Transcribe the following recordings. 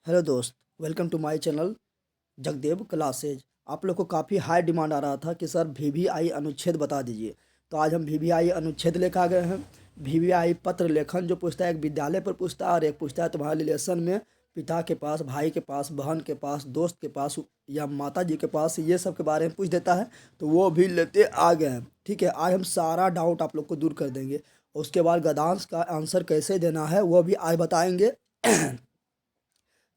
Hello दोस्त, welcome to my channel Jagdev classes. आप लोग को काफ़ी हाई डिमांड आ रहा था कि सर वीवीआई अनुच्छेद बता दीजिए। तो आज हम वीवीआई अनुच्छेद लेकर आ गए हैं। वीवीआई पत्र लेखन जो पूछता है, एक विद्यालय पर पूछता है और एक पूछता है तुम्हारे रिलेशन में पिता के पास, भाई के पास, बहन के पास, दोस्त के पास या माता जी के पास, ये सब के बारे में पूछ देता है। तो वो भी लेते आ गए हैं। ठीक है, आज हम सारा डाउट आप लोग को दूर कर देंगे। उसके बाद गद्यांश का आंसर कैसे देना है वो भी आज बताएंगे।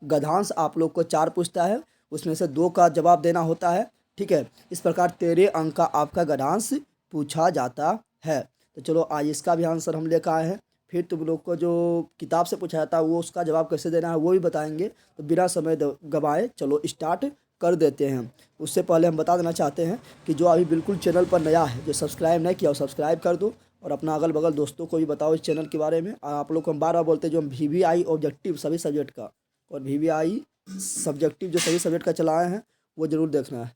गद्यांश आप लोग को 4 पूछता है, उसमें से 2 का जवाब देना होता है। ठीक है, इस प्रकार 13 अंक का आपका गद्यांश पूछा जाता है। तो चलो आज इसका भी आंसर हम लेकर आए हैं। फिर तुम लोग को जो किताब से पूछा जाता है वो उसका जवाब कैसे देना है वो भी बताएंगे। तो बिना समय गवाए चलो स्टार्ट कर देते हैं। उससे पहले हम बता देना चाहते हैं कि जो अभी बिल्कुल चैनल पर नया है, जो सब्सक्राइब नहीं किया वो सब्सक्राइब कर दो और अपना अगल बगल दोस्तों को भी बताओ इस चैनल के बारे में। और आप लोग को हम बार बार बोलते हैं, जो हम वीवीआई ऑब्जेक्टिव सभी सब्जेक्ट का और वीवीआई सब्जेक्टिव जो सभी सब्जेक्ट का चलाए हैं वो जरूर देखना है।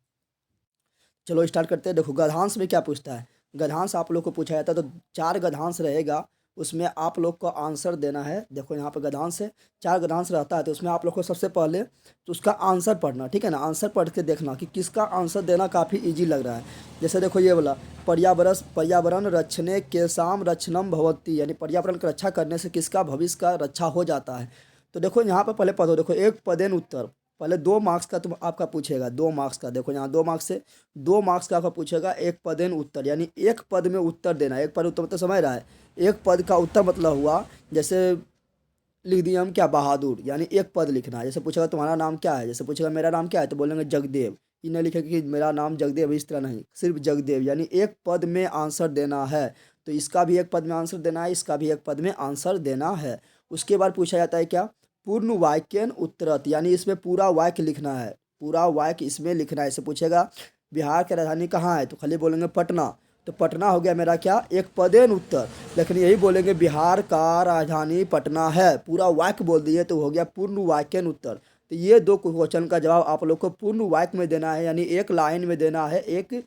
चलो स्टार्ट करते हैं। देखो गद्यांश में क्या पूछता है। गद्यांश आप लोग को पूछा जाता है तो 4 गद्यांश रहेगा, उसमें आप लोग को आंसर देना है। देखो यहाँ पर गद्यांश है, 4 गद्यांश रहता है। तो उसमें आप लोग को सबसे पहले तो उसका आंसर पढ़ना, ठीक है ना। आंसर पढ़ के देखना कि किसका आंसर देना काफ़ी ईजी लग रहा है। जैसे देखो ये वाला, पर्यावरण रक्षणे केषां रक्षणम भवति, यानी पर्यावरण की रक्षा करने से किसका भविष्य का रक्षा हो जाता है। तो देखो यहाँ पर पहले पढ़ो, देखो एक पदेन उत्तर, पहले 2 मार्क्स का तुम आपका पूछेगा, 2 मार्क्स का। देखो यहाँ 2 मार्क्स से 2 मार्क्स का आपका पूछेगा एक पदेन उत्तर, यानी एक पद में उत्तर देना है। एक पद उत्तर मतलब समझ रहा है, एक पद का उत्तर मतलब हुआ जैसे लिख दिए हम क्या, बहादुर, यानी एक पद लिखना है। जैसे पूछेगा तुम्हारा नाम क्या है, जैसे पूछेगा मेरा नाम क्या है तो बोलेंगे जगदेव। ये नहीं लिखेगा कि मेरा नाम जगदेव, इस तरह नहीं, सिर्फ जगदेव, यानी एक पद में आंसर देना है। तो इसका भी एक पद में आंसर देना है, इसका भी एक पद में आंसर देना है। उसके बाद पूछा जाता है क्या, पूर्ण वाक्यन उत्तरत, यानी इसमें पूरा वाक्य लिखना है, पूरा वाक्य इसमें लिखना है। इसे पूछेगा बिहार की राजधानी कहाँ है तो खाली बोलेंगे पटना। तो पटना हो गया मेरा क्या, एक पदेन उत्तर। लेकिन यही बोलेंगे बिहार का राजधानी पटना है, पूरा वाक्य बोल दिए तो हो गया पूर्ण वाक्यन उत्तर। तो ये 2 क्वेश्चन का जवाब आप लोग को पूर्ण वाक्य में देना है, यानी एक लाइन में देना है, एक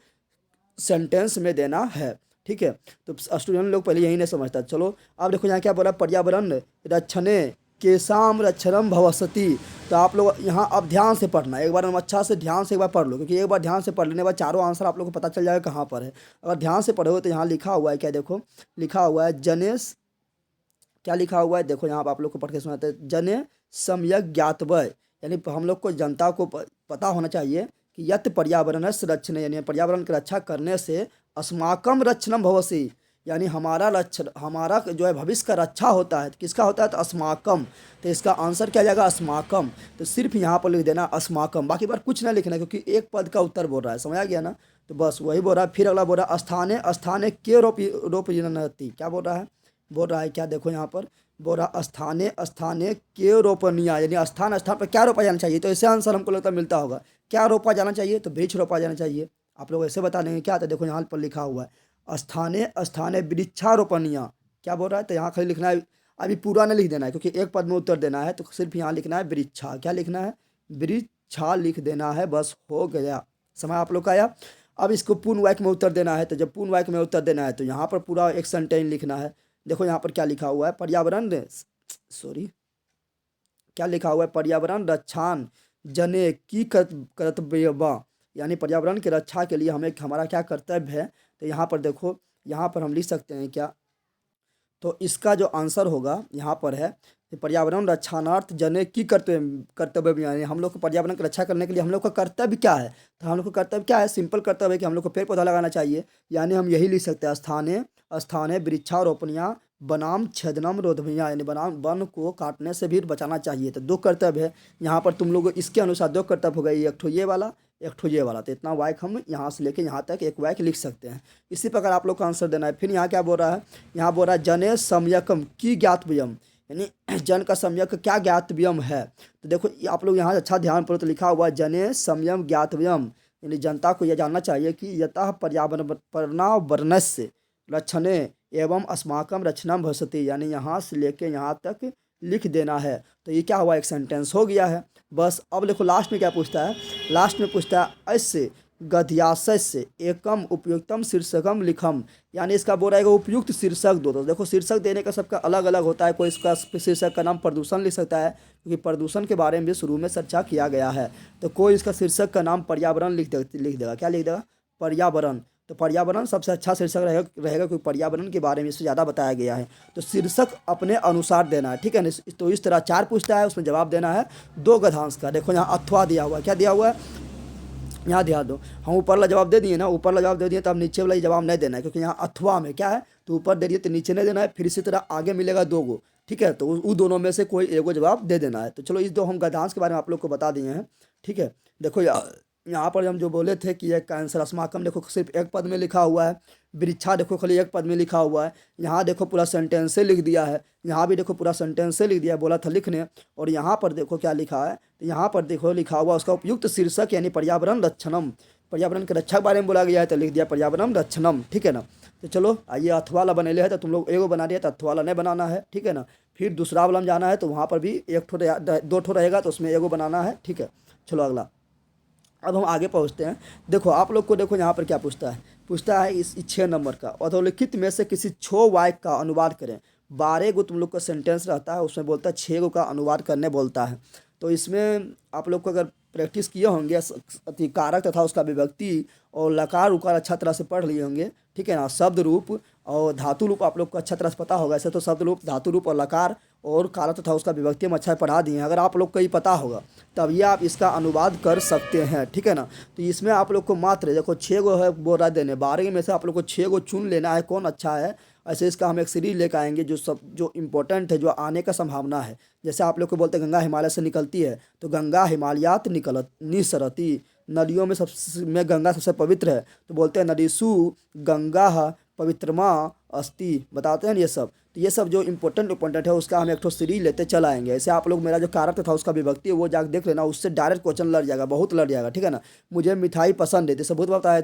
सेंटेंस में देना है। ठीक है, तो स्टूडेंट लोग पहले यही नहीं समझता। चलो अब देखो यहाँ क्या बोला, पर्यावरण रक्षणे केशाम रक्षणम भवसति। तो आप लोग यहाँ अब ध्यान से पढ़ना, एक बार हम अच्छा से ध्यान से एक बार पढ़ लो, क्योंकि एक बार ध्यान से पढ़ लेने के बाद चारों आंसर आप लोग को पता चल जाएगा कहाँ पर है। अगर ध्यान से पढ़ोगे तो यहाँ लिखा हुआ है क्या, देखो लिखा हुआ है जनेश, क्या लिखा हुआ है देखो यहाँ पर आप लोग को पढ़ के सुनाते हैं, जने सम्यक ज्ञातव्य, यानी हम लोग को जनता को पता होना चाहिए कि यत पर्यावरण रक्षण, यानी पर्यावरण की रक्षा करने से अस्माकम रक्षणम भवसी, यानी हमारा रक्षण, हमारा जो है भविष्य का रक्षा होता है। तो किसका होता है तो अस्माकम। तो इसका आंसर क्या जाएगा, अस्माकम। तो सिर्फ यहाँ पर लिख देना अस्माकम, बाकी बार कुछ ना लिखना, क्योंकि एक पद का उत्तर बोल रहा है, समझ आ गया ना। तो बस वही बोल रहा है। फिर अगला बोल रहा है स्थाने स्थाने के रोपी, क्या बोल रहा है, बोल रहा है क्या, देखो यहाँ पर बोल रहा स्थाने स्थाने के रोपनिया, यानी स्थान स्थान पर क्या रोपा जाना चाहिए। तो ऐसे आंसर हमको लगता है मिलता होगा, क्या रोपा जाना चाहिए तो वृक्ष रोपा जाना चाहिए। आप लोग ऐसे बता देंगे क्या, तो देखो यहाँ पर लिखा हुआ है स्थाने स्थाने वृक्षारोपणिया, क्या बोल रहा है तो यहाँ खाली लिखना है, अभी पूरा नहीं लिख देना है क्योंकि एक पद में उत्तर देना है। तो सिर्फ यहाँ लिखना है वृक्षा, क्या लिखना है, वृक्षा लिख देना है, बस हो गया। समय आप लोग का आया। अब इसको पूर्ण वाक्य में उत्तर देना है, तो जब पूर्ण वाक्य में उत्तर देना है तो यहाँ पर पूरा एक सेंटेंस लिखना है। देखो यहाँ पर क्या लिखा हुआ है, पर्यावरण सॉरी क्या लिखा हुआ है, पर्यावरण रक्षान जने की कर्तव्य, यानी पर्यावरण की रक्षा के लिए हमें हमारा क्या कर्तव्य है। तो यहाँ पर देखो, यहाँ पर हम लिख सकते हैं क्या, तो इसका जो आंसर होगा यहाँ पर है कि पर्यावरण रक्षाणार्थ जने की कर्तव्य, यानी हम लोग को पर्यावरण की रक्षा करने के लिए हम लोग का कर्तव्य क्या है। तो हम लोग का कर्तव्य क्या है, सिंपल कर्तव्य है कि हम लोग को पेड़ पौधा लगाना चाहिए। यानी हम यही लिख सकते हैं स्थाने स्थाने वृक्षारोपणिया बनाम छेदनम रोधभिया, यानी बनाम वन को काटने से भी बचाना चाहिए। तो 2 कर्तव्य है यहाँ पर, तुम लोग इसके अनुसार 2 कर्तव्य हो गए, एक ठो ये वाला एक ठो ये वाला। तो इतना वाक्य हम यहाँ से लेके यहाँ तक एक वाक्य लिख सकते हैं। इसी प्रकार आप लोग का आंसर देना है। फिर यहाँ क्या बोल रहा है, यहाँ बोल रहा है जने सम्यकम की ज्ञातव्यम, यानी जन का सम्यक क्या ज्ञातव्यम है। तो देखो आप लोग यहाँ अच्छा ध्यान पढ़ो, तो लिखा हुआ जने सम्यम ज्ञातव्यम, यानी जनता को यह जानना चाहिए कि यतः पर्यावरणस्य रक्षणे एवं अस्माकम रक्षणम भविष्यति, यानी यहाँ से लेके यहाँ तक लिख देना है। तो ये क्या हुआ, एक सेंटेंस हो गया है। बस अब देखो लास्ट में क्या पूछता है, लास्ट में पूछता है ऐसे गद्याशय से एकम उपयुक्तम शीर्षकम लिखम, यानी इसका बोल रहेगा उपयुक्त शीर्षक दो। तो देखो शीर्षक देने का सबका अलग अलग होता है, कोई इसका शीर्षक का नाम प्रदूषण लिख सकता है क्योंकि प्रदूषण के बारे में भी शुरू में चर्चा किया गया है। तो कोई इसका शीर्षक का नाम पर्यावरण लिख देगा, क्या लिख देगा, पर्यावरण। तो पर्यावरण सबसे अच्छा शीर्षक रहेगा क्योंकि पर्यावरण के बारे में इससे ज़्यादा बताया गया है। तो शीर्षक अपने अनुसार देना है, ठीक है ना। तो इस तरह 4 पूछता है, उसमें जवाब देना है 2 गद्यांश का। देखो यहाँ अथवा दिया हुआ है, क्या दिया हुआ है, यहाँ ध्यान दो। हम ऊपर वाला जवाब दे दिए ना, ऊपर वाला जवाब दे दिए तो अब नीचे वाला जवाब नहीं देना है क्योंकि यहाँ अथवा में क्या है, तो ऊपर दे दिए तो नीचे नहीं देना है। फिर इसी तरह आगे मिलेगा 2 गो, ठीक है, तो उन दोनों में से कोई एगो जवाब दे देना है। तो चलो इस 2 हम गद्यांश के बारे में आप लोग को बता दिए हैं, ठीक है। देखो यहाँ पर हम जो बोले थे कि एक आंसर अस्माकम देखो सिर्फ एक पद में लिखा हुआ है, वृक्षा देखो खाली एक पद में लिखा हुआ है। यहाँ देखो पूरा सेंटेंस से लिख दिया है, यहाँ भी देखो पूरा सेंटेंस से लिख दिया है, बोला था लिखने। और यहाँ पर देखो क्या लिखा है, तो यहाँ पर देखो लिखा हुआ उसका उपयुक्त शीर्षक यानी पर्यावरण रक्षणम, पर्यावरण के रक्षा के बारे में बोला गया है तो लिख दिया पर्यावरण रक्षणम, ठीक है ना। तो चलो आइए अथवा वाला बनेले है तो तुम लोग एगो बना दिया, तो अथवा वाला नहीं बनाना है, ठीक है ना। फिर दूसरा वाला में जाना है तो वहाँ पर भी 2 ठो रहेगा तो उसमें एगो बनाना है, ठीक है। चलो अगला, अब हम आगे पहुँचते हैं। देखो आप लोग को देखो यहाँ पर क्या पूछता है इस 6 नंबर का, अधोलिखित में से किसी 6 वाक्य का अनुवाद करें। 12 गो तुम लोग का सेंटेंस रहता है, उसमें बोलता है 6 गो का अनुवाद करने बोलता है। तो इसमें आप लोग को अगर प्रैक्टिस किए होंगे अति कारक तथा उसका विभक्ति और लकार उकार अच्छा तरह से पढ़ लिए होंगे, ठीक है ना। शब्द रूप और धातु रूप आप लोग को अच्छा तरह से पता होगा, ऐसे तो शब्द रूप, धातु रूप और लकार और कारक तथा उसका विभक्ति हम अच्छा पढ़ा दिए हैं। अगर आप लोग को ये पता होगा तब ये आप इसका अनुवाद कर सकते हैं, ठीक है ना। तो इसमें आप लोग को मात्र देखो 6 गो है बोल रहा देने, 12 में से आप लोग को 6 गो चुन लेना है कौन अच्छा है। ऐसे इसका हम एक सीरीज लेकर आएंगे जो इम्पोर्टेंट है, जो आने का संभावना है। जैसे आप लोग को बोलते हैं गंगा हिमालय से निकलती है, तो गंगा हिमालयात निसरती, नदियों में गंगा सबसे पवित्र है, तो बोलते हैं नदीसु गंगा पवित्रमा अस्ति, बताते हैं ये सब। तो ये सब जो इम्पोर्टेंट है उसका हम एक ठो सीरीज लेते चल आएंगे। ऐसे आप लोग मेरा जो कारक था उसका विभक्ति है वो जाकर देख लेना, उससे डायरेक्ट क्वेश्चन लड़ जाएगा, बहुत लड़ जाएगा, ठीक है ना। मुझे मिठाई पसंद है, जैसे बहुत बताए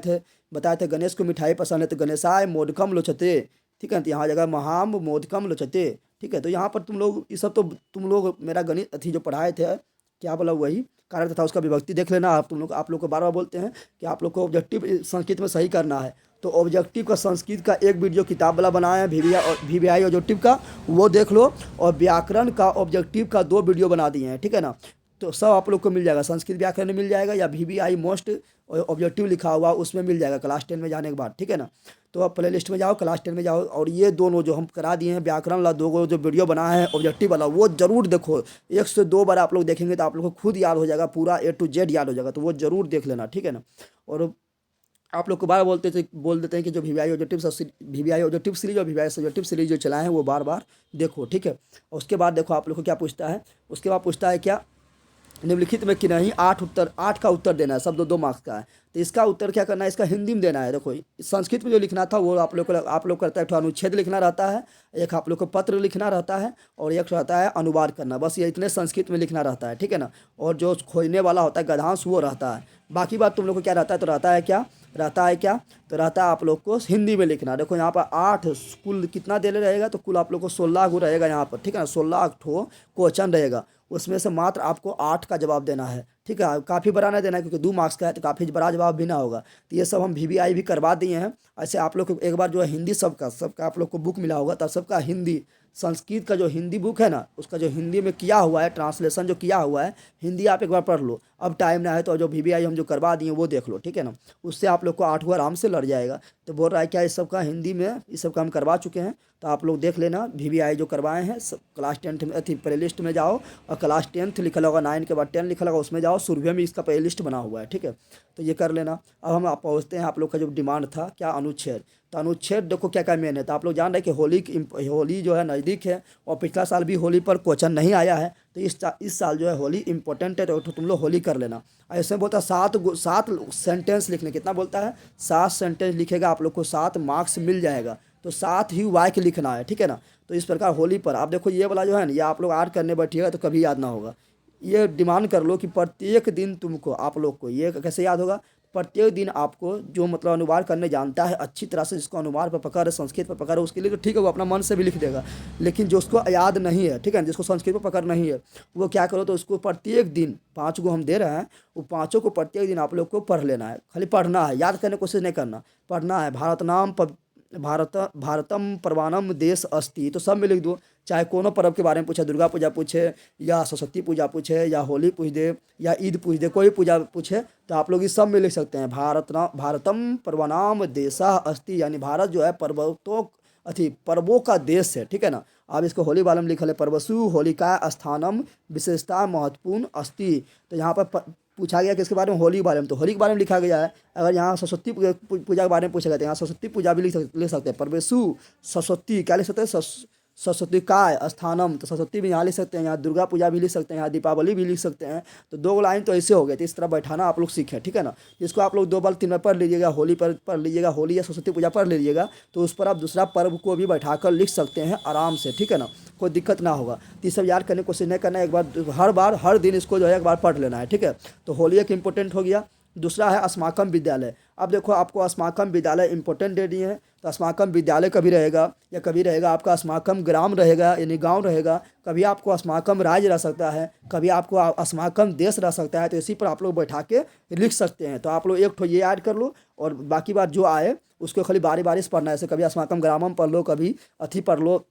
थे गणेश को मिठाई पसंद है, तो गणेशाय मोदकम लोचते, ठीक है। तो यहाँ जगह महाम मोदकम लोचते, ठीक है। तो यहाँ पर तुम लोग ये सब तो तुम लोग मेरा गणित जो पढ़ाए थे, क्या बोला वही कारक तथा उसका विभक्ति देख लेना। आप लोग को बार बार बोलते हैं कि आप लोग को ऑब्जेक्टिव संस्कृत में सही करना है, तो ऑब्जेक्टिव का संस्कृत का एक वीडियो किताब वाला बनाया है VVI ऑब्जेक्टिव का, वो देख लो। और व्याकरण का ऑब्जेक्टिव का 2 वीडियो बना दिए हैं, ठीक है ना। तो सब आप लोग को मिल जाएगा, संस्कृत व्याकरण में मिल जाएगा या VVI मोस्ट ऑब्जेक्टिव लिखा हुआ उसमें मिल जाएगा क्लास 10 में जाने के बाद, ठीक है ना। तो आप प्ले लिस्ट में जाओ, क्लास 10 में जाओ, और ये दोनों जो हम करा दिए हैं व्याकरण वाला 2 गो जो वीडियो बनाया है ऑब्जेक्टिव वाला, वो जरूर देखो। 1 से 2 बार आप लोग देखेंगे तो आप लोग को खुद याद हो जाएगा, पूरा A to Z याद हो जाएगा, तो वो जरूर देख लेना, ठीक है ना। और आप लोग को बार बोल देते हैं कि जो VVI ऑब्जेक्टिव सीरीज और VVI ऑब्जेक्टिव सीरीज जो चलाए हैं वो बार बार देखो, ठीक है। और उसके बाद देखो आप लोग को क्या पूछता है, उसके बाद पूछता है क्या, निम्नलिखित में कि नहीं 8 का उत्तर देना है, सब 2 मार्क्स का है। तो इसका उत्तर क्या करना है, इसका हिंदी में देना है। देखो संस्कृत में जो लिखना था वो आप लोग करता है, एक अनुच्छेद लिखना रहता है, एक आप लोग को पत्र लिखना रहता है, और एक रहता है अनुवाद करना, बस ये इतने संस्कृत में लिखना रहता है, ठीक है ना। और जो खोजने वाला होता है गद्यांश वो रहता है। बाकी बात तुम लोग को क्या रहता है, तो रहता है क्या, तो रहता है आप लोग को हिंदी में लिखना। देखो यहाँ पर 8 कुल कितना दे रहेगा, तो कुल आप लोग को 16 गो रहेगा यहाँ पर, ठीक है ना। 16 ठो क्वेश्चन रहेगा, उसमें से मात्र आपको 8 का जवाब देना है, ठीक है। काफ़ी बड़ा नहीं देना है क्योंकि 2 मार्क्स का है, तो काफ़ी बड़ा जवाब भी ना होगा। तो ये सब हम VVI भी करवा दिए हैं। ऐसे आप लोग को एक बार जो है हिंदी सबका आप लोग को बुक मिला होगा, तब सबका हिंदी संस्कृत का जो हिंदी बुक है ना, उसका जो हिंदी में किया हुआ है ट्रांसलेशन जो किया हुआ है हिंदी, आप एक बार पढ़ लो। अब टाइम ना है तो जो VVI हम जो करवा दिए वो देख लो, ठीक है ना। उससे आप लोग को 8 आराम से लड़ जाएगा। तो बोल रहा है क्या इस सब का हिंदी में, इस सब का हम करवा चुके हैं, तो आप लोग देख लेना VVI जो करवाए हैं। क्लास 10 में प्ले लिस्ट में जाओ, और क्लास 10 लिखा होगा, 9 के बाद 10 लिखा होगा, उसमें जाओ, शुरू में इसका प्ले लिस्ट बना हुआ है, ठीक है। तो ये कर लेना। अब हम पहुँचते हैं आप लोग का जो डिमांड था क्या, अनुच्छेद। तो अनुच्छेद देखो क्या क्या मेन है। तो आप लोग जान रहे हैं कि होली जो है नज़दीक है, और पिछला साल भी होली पर क्वेश्चन नहीं आया है, तो इस साल जो है होली इंपॉर्टेंट है, तो तुम लोग होली कर लेना। ऐसे बोलता है 7 सेंटेंस लिखने, कितना बोलता है 7 सेंटेंस लिखेगा, आप लोग को 7 मार्क्स मिल जाएगा। तो 7 ही वाक्य लिखना है, ठीक है ना। तो इस प्रकार होली पर आप देखो ये वाला जो है ना, ये आप लोग आर्ट करने बैठिएगा तो कभी याद ना होगा। ये डिमांड कर लो कि प्रत्येक दिन तुमको आप लोग को ये कैसे याद होगा, प्रत्येक दिन आपको जो मतलब अनुवाद करने जानता है अच्छी तरह से, जिसको अनुवाद पर पकड़ है, संस्कृत पर पकड़ है, उसके लिए तो ठीक है, वो अपना मन से भी लिख देगा। लेकिन जो उसको याद नहीं है, ठीक है, जिसको संस्कृत पर पकड़ नहीं है, वो क्या करो, तो उसको प्रत्येक दिन 5 गो हम दे रहे हैं, वो पाँचों को प्रत्येक दिन आप लोग को पढ़ लेना है। खाली पढ़ना है, याद करने की कोशिश नहीं करना, पढ़ना है। भारतम परवानम देश अस्ति, तो सब में लिख दो। चाहे कोनो पर्व के बारे में पूछे, दुर्गा पूजा पूछे या सरस्वती पूजा पूछे या होली पूछ दे या ईद पूछ दे, कोई पूजा पूछे तो आप लोग इस सब में लिख सकते हैं। भारतम पर्वनाम देशा अस्ति, यानी भारत जो है पर्वों का देश है, ठीक है ना। अब इसको होली वाले में लिखल है पर्वसु होलिका स्थानम विशेषता महत्वपूर्ण अस्ति। तो यहाँ पर पूछा गया किसके बारे में, होली के बारे में, तो होली के बारे में लिखा गया है। अगर यहाँ सरस्वती पूजा के बारे में पूछा गया तो यहाँ सरस्वती पूजा भी लिख सकते हैं। परवेशु सरस्वती क्या लिख सकते हैं, सरस्वती काय स्थानम, तो सरस्वती भी यहाँ लिख सकते हैं। यहाँ दुर्गा पूजा भी लिख सकते हैं, यहाँ दीपावली भी लिख सकते हैं। तो 2 लाइन तो ऐसे हो गए, तो इस तरह बैठाना आप लोग सीखें, ठीक है ना। इसको आप लोग 2 बार 3 बार पढ़ लीजिएगा, होली पर पढ़ लीजिएगा, होली या सरस्वती पूजा पढ़ लीजिएगा, तो उस पर आप दूसरा पर्व को भी बैठाकर लिख सकते हैं आराम से, ठीक है ना, कोई दिक्कत ना होगा। तो ये सब याद करने की कोशिश नहीं करना है, एक बार हर दिन इसको जो है एक बार पढ़ लेना है, ठीक है। तो होली एक इम्पोर्टेंट हो गया। दूसरा है अस्माकम विद्यालय। अब देखो आपको अस्माकम विद्यालय इंपॉर्टेंट दे दिए हैं, तो अस्माकम विद्यालय कभी रहेगा, या कभी रहेगा आपका अस्माकम ग्राम रहेगा यानी गांव रहेगा, कभी आपको अस्माकम राज्य रह सकता है, कभी आपको अस्माकम देश रह सकता है। तो इसी पर आप लोग बैठा के लिख सकते हैं। तो आप लोग एक ठो ये ऐड कर लो, और बाकी बार जो आए उसको खाली बारी से पढ़ना है। ऐसे कभी अस्माकम ग्रामम पढ़ लो, कभी अथी पढ़ लो,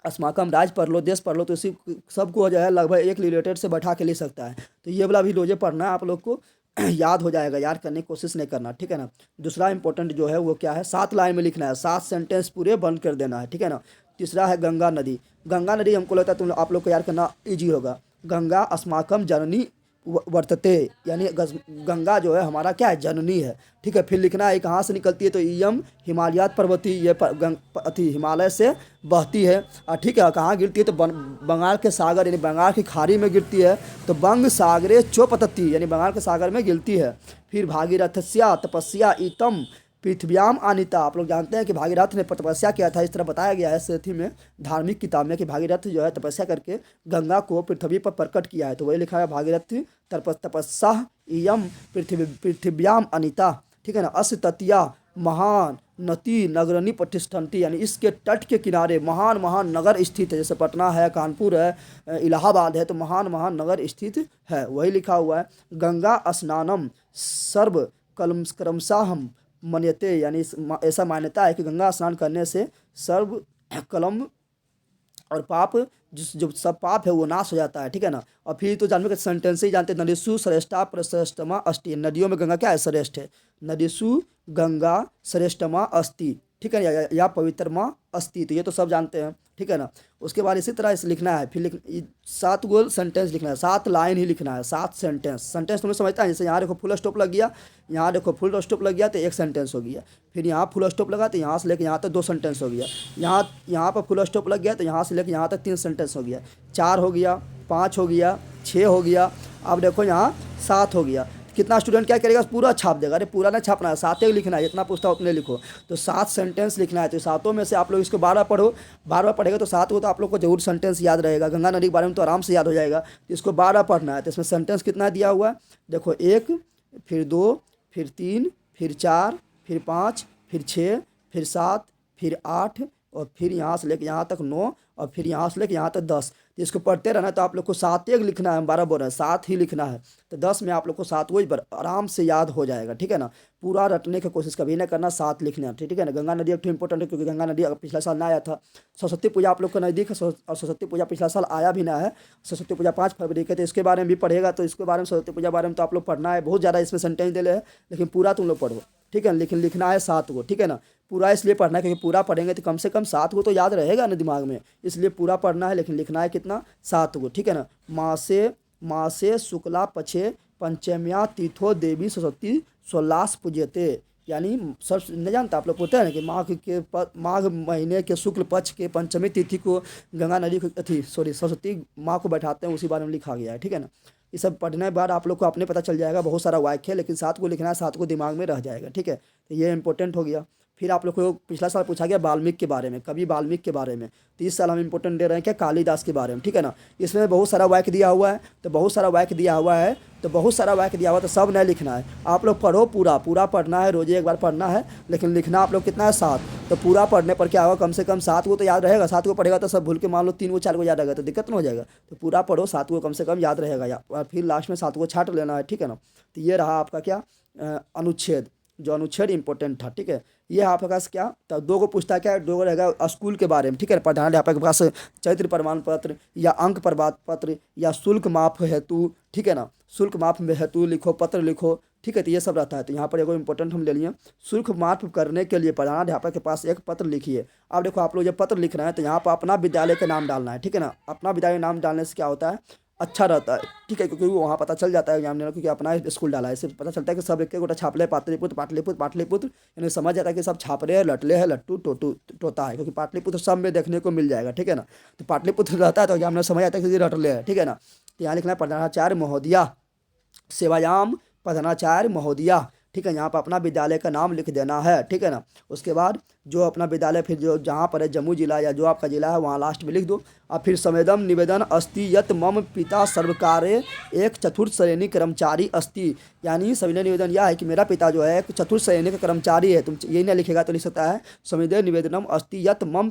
अस्माकम राज्य पढ़ लो, देश पढ़ लो, तो इसी सबको जो है लगभग एक रिलेटेड से बैठा के लिख सकता है। तो ये वाला भी रोजे पढ़ना है आप लोग को, याद हो जाएगा, याद करने की कोशिश नहीं करना, ठीक है ना। दूसरा इंपॉर्टेंट जो है वो क्या है, 7 लाइन में लिखना है, 7 सेंटेंस पूरे बंद कर देना है, ठीक है ना। तीसरा है गंगा नदी। गंगा नदी हमको लगता है आप लोग को याद करना ईजी होगा। गंगा अस्माकम जननी वर्तते, यानी गंगा जो है हमारा क्या है, जननी है, ठीक है। फिर लिखना है कहाँ से निकलती है, तो इयम हिमालयात पर्वती, ये हिमालय से बहती है, ठीक है। कहाँ गिरती है, तो बंगाल के सागर यानी बंगाल की खाड़ी में गिरती है, तो बंग सागरे चोपतती, यानी बंगाल के सागर में गिरती है। फिर भागीरथस्या तपस्या इतम पृथ्व्याम अनिता, आप लोग जानते हैं कि भागीरथ ने तपस्या किया था, इस तरह बताया गया है सेथी में, धार्मिक किताब में, कि भागीरथ जो है तपस्या करके गंगा को पृथ्वी पर प्रकट किया है। तो वही लिखा है भागीरथ तपस्या इयम पृथ्व्याम अनिता, ठीक है ना। अस्य ततिया महान नती नगरनी प्रतिष्ठन्ति, यानी इसके तट के किनारे महान महान नगर स्थित है। जैसे पटना है, कानपुर है, इलाहाबाद है, तो महान महान नगर स्थित है, वही लिखा हुआ है। गंगा स्नानम सर्व क्रमशाहम मन्यते, यानी ऐसा मान्यता है कि गंगा स्नान करने से सर्व कलम और पाप, जो सब पाप है वो नाश हो जाता है, ठीक है ना। और फिर तो जानते सेंटेंस ही जानते, नदीसु श्रेष्ठा प्रश्रेष्ठमा अस्ति, नदियों में गंगा क्या है, श्रेष्ठ है। नदीसु गंगा श्रेष्ठमा अस्ति, ठीक है, या पवित्रमा अस्ति, तो ये तो सब जानते हैं, ठीक है ना। उसके बाद इसी तरह इसे लिखना है, फिर 7 गो सेंटेंस लिखना है, 7 लाइन ही लिखना है, 7 सेंटेंस तुम्हें समझता है। जैसे यहाँ देखो फुल स्टॉप लग गया, यहाँ देखो फुल स्टॉप लग गया तो 1 सेंटेंस हो गया। फिर यहाँ फुल स्टॉप लगा तो यहाँ से लेकर यहाँ तक 2 सेंटेंस हो गया। यहाँ पर फुल स्टॉप लग गया तो यहाँ से लेकर यहाँ तक 3 सेंटेंस हो गया। 4 हो गया, 5 हो गया, 6 हो गया, अब देखो यहाँ 7 हो गया। कितना स्टूडेंट क्या करेगा, पूरा छाप देगा। अरे पूरा ना छापना है, 7 ही लिखना है, जितना पूछता उतने लिखो। तो 7 सेंटेंस लिखना है, तो 7 में से आप लोग इसको 12 पढ़ो, 12 पढ़ेगा तो 7 को तो आप लोग को जरूर सेंटेंस याद रहेगा। गंगा नदी के बारे में तो आराम से याद हो जाएगा। तो इसको 12 पढ़ना है। तो इसमें सेंटेंस कितना दिया हुआ है देखो, 1, फिर 2, फिर 3, फिर 4, फिर 5, फिर 6, फिर 7, फिर 8, और फिर यहाँ से लेकर यहाँ तक 9, और फिर यहाँ से लेकर यहाँ तक 10। तो इसको पढ़ते रहना। तो आप लोग को 7 एक लिखना है, 12 बोल रहे हैं, 7 ही लिखना है। तो 10 में आप लोग को 7 वही आराम से याद हो जाएगा, ठीक है ना। पूरा रटने की कोशिश कभी नहीं करना, 7 लिखना, ठीक है ना। गंगा नदी एक इंपॉर्टेंट है, क्योंकि गंगा नदी पिछला साल ना आया था। सरस्वती पूजा आप लोग का नज़दीक है, और सरस्वती पूजा पिछला साल आया भी ना है। सरस्वती पूजा 5 फरवरी के, तो इसके बारे में भी पढ़ेगा। तो इसके बारे में, सरस्वती पूजा बारे में तो आप लोग पढ़ना है, बहुत ज़्यादा इसमें सेंटेंस दे हैं, लेकिन पूरा तुम लोग पढ़ो, ठीक है। लेकिन लिखना है 7 को, ठीक है ना। पूरा इसलिए पढ़ना है क्योंकि पूरा पढ़ेंगे तो कम से कम 7 को तो याद रहेगा ना दिमाग में, इसलिए पूरा पढ़ना है। लेकिन लिखना है कितना, 7 को, ठीक है ना। माँ से शुक्ला पक्षे पंचम्या तीर्थो देवी सरस्वती सोल्लास पूजते, यानी सब नहीं जानता आप लोग बोलते हैं ना कि माघ महीने के शुक्ल पक्ष के पंचमी तिथि को गंगा नदी को सरस्वती माँ को बैठाते हैं, उसी बारे में लिखा गया है, ठीक है ना। ये सब पढ़ने के बाद आप लोग को अपने पता चल जाएगा, बहुत सारा वाक्य है, लेकिन 7 को लिखना है, 7 को दिमाग में रह जाएगा, ठीक है। तो ये इंपॉर्टेंट हो गया। फिर आप लोग को पिछला साल पूछा गया वाल्मीकि के बारे में, कवि वाल्मीकि के बारे में। तो इस साल हम इंपॉर्टेंट दे रहे हैं क्या, कालिदास के बारे में, ठीक है ना। इसमें बहुत सारा वाक्य दिया हुआ है, तो बहुत सारा वाक्य दिया हुआ है, तो बहुत सारा वाक्य दिया हुआ है, तो सब नहीं लिखना है। आप लोग पढ़ो, पूरा पूरा पढ़ना है, रोज़े एक बार पढ़ना है, लेकिन लिखना आप लोग कितना है, 7। तो पूरा पढ़ने पर क्या होगा, कम से कम 7 को तो याद रहेगा। 7 को पढ़ेगा तो सब भूल के मान लो 3 को 4 को याद रहेगा, तो दिक्कत नहीं हो जाएगा। तो पूरा पढ़ो, 7 को कम से कम याद रहेगा, और फिर लास्ट में 7 को छाट लेना है, ठीक है ना। तो ये रहा आपका क्या, अनुच्छेद, जो अनुच्छेद इंपॉर्टेंट था, ठीक है। ये आपके पास क्या, तो 2 को पूछता है क्या, 2 को रहेगा स्कूल के बारे में, ठीक है। प्रधानाध्यापक के पास चरित्र प्रमाण पत्र या अंक प्रमाण पत्र या शुल्क माफ हेतु, ठीक है ना, शुल्क माफ में हेतु लिखो, पत्र लिखो, ठीक है। तो ये सब रहता है। तो यहाँ पर एगो इंपॉर्टेंट हम ले लिए, शुल्क माफ करने के लिए प्रधानाध्यापक के पास एक पत्र लिखिए। अब देखो आप लोग जब पत्र लिख रहे हैं तो यहाँ पर अपना विद्यालय का नाम डालना है, ठीक है ना। अपना विद्यालय नाम डालने से क्या होता है, अच्छा रहता है, ठीक है, क्योंकि वहाँ पता चल जाता है एग्जाम देना, क्योंकि अपना स्कूल डाला है, इससे पता चलता है कि सब एक गोटा छाप ले, पाटलिपुत्र पाटलिपुत्र पाटलिपुत्र, यानी समझ जाता है कि सब छाप रहे हैं, लटले हैं, लट्टू टोटू टोता है, क्योंकि पाटलिपुत्र सब में देखने को मिल जाएगा, ठीक है ना। तो पाटलिपुत्र रहता है तो एग्जाम में समझ आता है कि रटले है, ठीक है ना। तो यहाँ लिखना है प्रधानाचार्य महोदया सेवायाम प्रधानाचार्य महोदया, ठीक है। यहाँ पर अपना विद्यालय का नाम लिख देना है, ठीक है ना। उसके बाद जो अपना विद्यालय फिर जो जहाँ पर है जम्मू जिला या जो आपका जिला है वहाँ लास्ट में लिख दो। और फिर संवेदन निवेदन अस्ति यत मम पिता सर्वकार्य एक चतुर्थ श्रेणी कर्मचारी अस्ति, यानी संवेदन निवेदन यह है कि मेरा पिता जो है एक चतुर्थ श्रेणी का कर्मचारी है। तुम यही नहीं लिखेगा तो लिख सकता है संवेदन निवेदनम अस्ति यत मम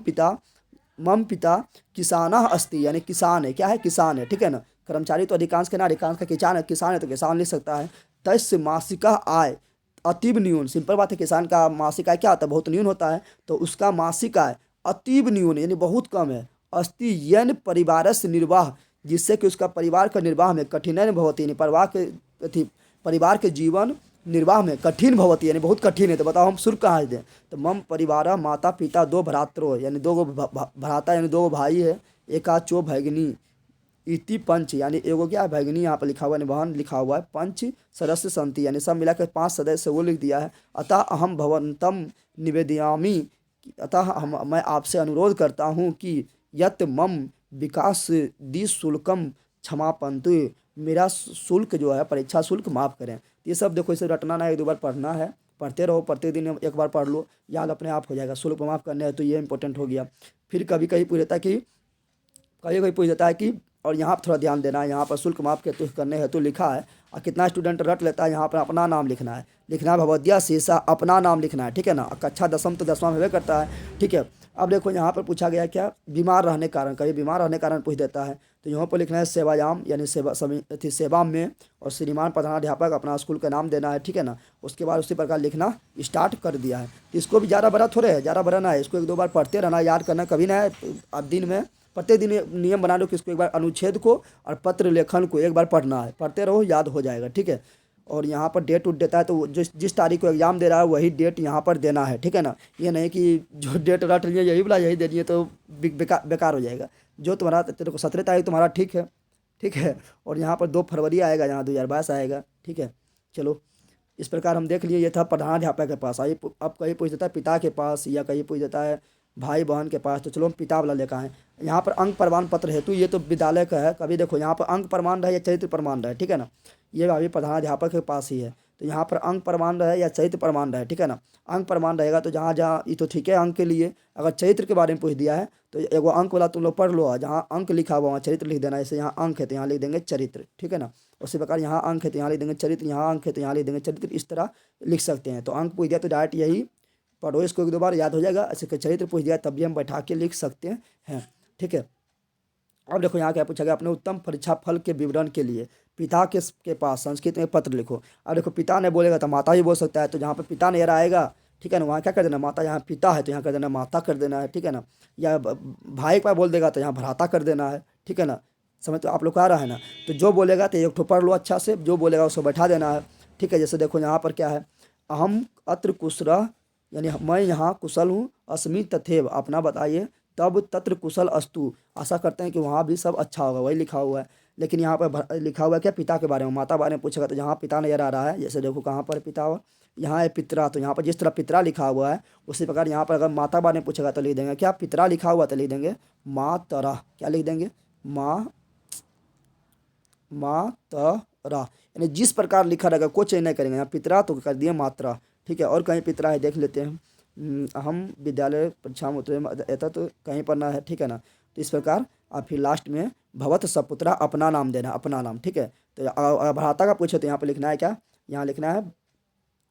पिता किसानः अस्ति, यानी किसान है, क्या है, किसान है, ठीक है ना। कर्मचारी तो अधिकांश के ना, अधिकांश का किसान है तो किसान लिख सकता है। तस्य मासिका आय अतीब न्यून, सिंपल बात है, किसान का मासिक आय क्या होता है, बहुत न्यून होता है, तो उसका मासिक आय अतीब न्यून यानी बहुत कम है। अस्ति यन परिवारस्य निर्वाह, जिससे कि उसका परिवार का निर्वाह में कठिनाई भवती, यानी परिवार के जीवन निर्वाह में कठिन भवती, यानी बहुत कठिन है। तो बताओ हम शुल्क कहाँ से दें। तो मम परिवार माता पिता 2 भ्रातरो, यानी 2 भ्राता यानी 2 भाई है, एका चो भगिनी इति पंच, यानी एगो क्या है भगिनी, यहाँ पर लिखा हुआ है, बहन लिखा हुआ है, पंच सदस्य संति, यानी सब मिलाकर 5 सदस्य वो लिख दिया है। अतः अहम भवंतम निवेदयामी, मैं आपसे अनुरोध करता हूँ कि यत मम विकास दि शुल्कम क्षमापन्तु, मेरा शुल्क जो है परीक्षा शुल्क माफ़ करें। ये सब देखो, इसे रटना ना, 1-2 बार पढ़ना है, पढ़ते रहो, प्रतिदिन एक बार पढ़ लो, याद अपने आप हो जाएगा। शुल्क माफ़ करने है तो ये इंपॉर्टेंट हो गया। फिर कभी कभी पूछ देता है कि और यहाँ पर थोड़ा ध्यान देना है, यहाँ पर शुल्क माफ के करने हेतु लिखा है, और कितना स्टूडेंट रट लेता है, यहाँ पर अपना नाम लिखना है, भगवद्या शेषा, अपना नाम लिखना है, ठीक है ना। कक्षा 10वीं तो 10वां में करता है, ठीक है। अब देखो यहाँ पर पूछा गया क्या, बीमार रहने के कारण, कभी बीमार रहने के कारण पूछ देता है, तो यहाँ पर लिखना है सेवायाम, यानी सेवा में, और श्रीमान प्रधानाध्यापक अपना स्कूल का नाम देना है, ठीक है ना। उसके बाद उसी प्रकार लिखना स्टार्ट कर दिया है। तो इसको भी ज़्यादा बड़ा थोड़े है, ज़्यादा बड़ा ना है, इसको 1-2 बार पढ़ते रहना, याद करना कभी ना है। अब दिन में प्रत्येक दिन नियम बना लो कि इसको एक बार अनुच्छेद को और पत्र लेखन को एक बार पढ़ना है, पढ़ते रहो, याद हो जाएगा, ठीक है। और यहाँ पर डेट उठ देता है तो जिस तारीख को एग्जाम दे रहा है वही डेट यहाँ पर देना है, ठीक है ना। ये नहीं कि जो डेट रट लिया यही बोला यही दे दिए तो बेकार हो जाएगा। जो तुम्हारा तेरे को 17 तारीख तुम्हारा ठीक है, ठीक है। और यहाँ पर 2 फरवरी आएगा, यहाँ 2022 आएगा, ठीक है। चलो इस प्रकार हम देख लिए, ये था प्रधानाध्यापक के पास। आइए अब कहीं पूछ देता है पिता के पास, या कहीं पूछ देता है भाई बहन के पास, तो चलो हम पिता वाला लेकर आए। यहाँ पर अंक प्रमाण पत्र हेतु, ये तो विद्यालय का है, कभी देखो यहाँ पर अंक प्रमाण रहे या चरित्र प्रमाण रहे, ठीक है ना। ये अभी प्रधानाध्यापक के पास ही है, तो यहाँ पर अंक प्रमाण रहे या चरित्र प्रमाण रहे, ठीक है ना। अंक प्रमाण रहेगा तो जहाँ जहाँ ये तो ठीक है अंक के लिए, अगर चरित्र के बारे में पूछ दिया है तो एगो अंक वाला तुम लोग पढ़ लो, जहाँ अंक लिखा हुआ वहाँ चरित्र लिख देना। जैसे यहाँ अंक है तो यहाँ लिख देंगे चरित्र, ठीक है ना। उसी प्रकार यहाँ अंक है तो यहाँ लिख देंगे चरित्र, यहाँ अंक है तो यहाँ लिख देंगे चरित्र, इस तरह लिख सकते हैं। तो अंक पूछ दिया तो डायरेक्ट यही पढ़ो, इसको 1-2 बार याद हो जाएगा। ऐसे चरित्र पूछ दिया तब भी हम बैठा के लिख सकते हैं, ठीक है। अब देखो यहाँ क्या पूछा गया, अपने उत्तम परीक्षा फल के विवरण के लिए पिता के पास संस्कृत में पत्र लिखो। अब देखो पिता ने बोलेगा तो माता ही बोल सकता है, तो जहाँ पर पिता नहीं आएगा, ठीक है ना, वहाँ क्या कर देना, माता, यहाँ पिता है तो यहाँ कर देना माता कर देना है, ठीक है ना। या भाई एक बार बोल देगा तो यहाँ भ्राता कर देना है, ठीक है ना। समझ तो आप लोग आ रहा है ना। तो जो बोलेगा तो एक ठो पढ़ लो अच्छा से, जो बोलेगा उसको बैठा देना है, ठीक है। जैसे देखो यहाँ पर क्या है, अहम अत्र कुशल, यानी मैं यहाँ कुशल हूँ, अस्मि तथैव, अपना बताइए, तब तत्र कुशल अस्तु, आशा करते हैं कि वहाँ भी सब अच्छा होगा, वही लिखा हुआ है। लेकिन यहाँ पर लिखा हुआ है क्या, पिता के बारे में, माता बारे में पूछेगा तो जहाँ पिता नजर आ रहा है, जैसे देखो कहाँ पर पिता हो, यहाँ है पितरा, तो यहाँ पर जिस तरह पितरा लिखा हुआ है उसी प्रकार यहाँ पर अगर माता बारे में पूछेगा तो लिख देंगे क्या, पितरा लिखा हुआ तो लिख देंगे माँ तरा, क्या लिख देंगे, माँ तरा, यानी जिस प्रकार लिखा रहेगा कोई चेंज नहीं करेंगे। यहाँ पितरा तो कर दिए मात्रा, ठीक है। और कहीं पितरा है देख लेते हैं, हम विद्यालय परीक्षा में उतरे ऐसा तो कहीं पढ़ना है, ठीक है ना। तो इस प्रकार और फिर लास्ट में भवत सपुत्रा अपना नाम देना, अपना नाम, ठीक है। तो भ्राता का पूछे तो यहाँ पे लिखना है क्या, यहाँ लिखना है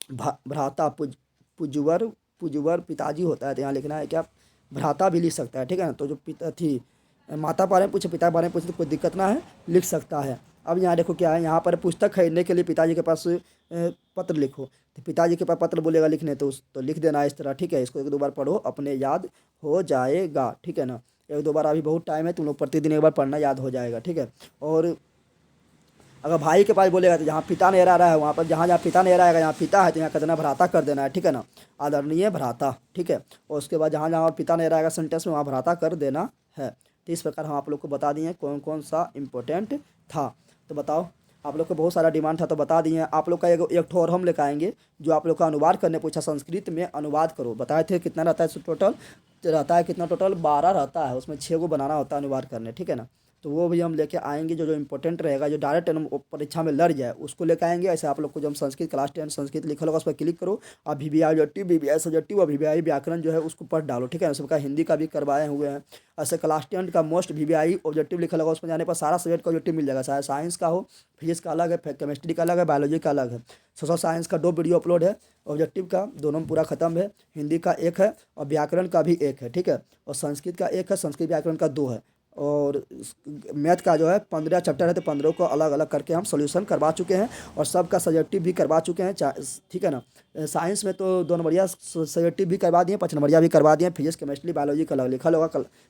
भ्राता पुजवर, पुजवर पिताजी होता है, तो यहाँ लिखना है क्या, भ्राता भी लिख सकता है, ठीक है ना। तो जो पिता थी, माता बारे में पूछे, पिता बारे में पूछे तो कोई दिक्कत ना है, लिख सकता है। अब यहाँ देखो क्या है, यहाँ पर पुस्तक खरीदने के लिए पिताजी के पास पत्र लिखो, तो पिताजी के पास पत्र बोलेगा लिखने, तो तो लिख देना इस तरह, ठीक है। इसको एक दो बार पढ़ो, अपने याद हो जाएगा, ठीक है ना। एक दो बार, अभी बहुत टाइम है, तुम लोग प्रतिदिन एक बार पढ़ना, याद हो जाएगा, ठीक है। और अगर भाई के पास बोलेगा तो जहाँ पिता नहीं रह रहा है वहाँ पर, जहाँ जहाँ पिता नहीं रहेगा, यहाँ पिता है तो यहाँ कर देना भ्राता कर देना है, ठीक है ना, आदरणीय भ्राता, ठीक है। और उसके बाद जहाँ जहाँ पिता नहीं रहेगा सेंटेंस में, वहाँ भ्राता कर देना है। तो इस प्रकार हम आप लोग को बता दिए कौन कौन सा इम्पोर्टेंट था। तो बताओ, आप लोग को बहुत सारा डिमांड था तो बता दिए। आप लोग का एक ठो और हम लेकर आएंगे जो आप लोग का अनुवाद करने पूछा, संस्कृत में अनुवाद करो, बताए थे कितना रहता है टोटल, रहता है कितना टोटल, 12 रहता है, उसमें 6 को बनाना होता है अनुवाद करने, ठीक है ना। तो वो भी हम लेके आएंगे, जो जो इम्पोर्टेंट रहेगा, जो डायरेक्ट परीक्षा में लड़ जाए उसको लेके आएंगे। ऐसे आप लोग को जो हम संस्कृत क्लास 10 संस्कृत लिखा होगा उस पर क्लिक करो, और VBI ऑब्जेक्टिव, VBI सब्जेक्टिव और VBI व्याकरण जो है उसको पढ़ डालो, ठीक है। सबका हिंदी का भी करवाए हुए हैं। ऐसे क्लास 10 का मोस्ट VBI ऑब्जेक्टिव लिखा होगा, उसमें जाने पर सारा सब्जेक्ट का ऑब्जेक्टिव मिल जाएगा, चाहे साइंस का हो, फिजिक्स का अलग है, केमिस्ट्री का अलग है, बायोलॉजी का अलग है। सोशल साइंस का 2 वीडियो अपलोड है, ऑब्जेक्टिव का दोनों में पूरा खत्म है, हिंदी का 1 है और व्याकरण का भी 1 है, ठीक है। और संस्कृत का 1 है, संस्कृत व्याकरण का 2 है। और मैथ का जो है 15 चैप्टर है, तो 15 को अलग अलग करके हम सॉल्यूशन करवा चुके हैं, और सबका सब्जेक्टिव भी करवा चुके हैं, ठीक है ना। साइंस में तो 2 नंबरिया सब्जेक्टिव भी करवा दिए, 5 नंबरिया भी करवा दिए, फिजिक्स केमिस्ट्री बायोलॉजी का अलग लिखा होगा।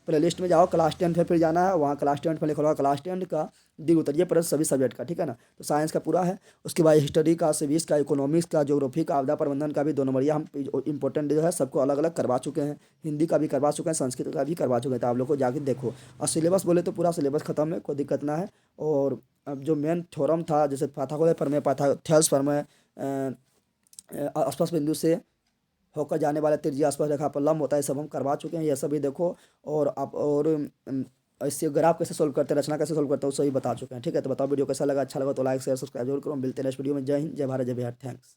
प्ले लिस्ट में जाओ, क्लास 10 फिर जाना है, वहाँ क्लास 10 में लिखा होगा क्लास 10 का दिग उतरिए पर सभी सब्जेक्ट का, ठीक है ना। तो साइंस का पूरा है। उसके बाद हिस्ट्री का, सिविक्स का, इकोनॉमिक्स का, ज्योग्राफी का, आपदा प्रबंधन का भी 2 नंबरिया हम इंपॉर्टेंट जो है सबको अलग अलग करवा चुके हैं। हिंदी का भी करवा चुके हैं, संस्कृत का भी करवा चुके हैं, तो आप लोग को जाके देखो। और सिलेबस बोले तो पूरा सिलेबस खत्म है, कोई दिक्कत ना है। और अब जो मेन थ्योरम था, जैसे पाइथागोरस प्रमेय, पाइथागोरस प्रमेय, स्पर्श बिंदु से होकर जाने वाला त्रिज्या स्पर्श रेखा पर लंब होता है, ये सब हम करवा चुके हैं, ये सब भी देखो। और आप और इससे ग्राफ कैसे सोल्व करते हैं, रचना कैसे सोल्व करते हैं, वो सभी बता चुके हैं, ठीक है। तो बताओ वीडियो कैसा लगा, अच्छा लगा तो लाइक शेयर सब्सक्राइब जरूर करो। मिलते हैं नेक्स्ट वीडियो में। जय हिंद, जय भारत, जय बिहार, थैंक्स।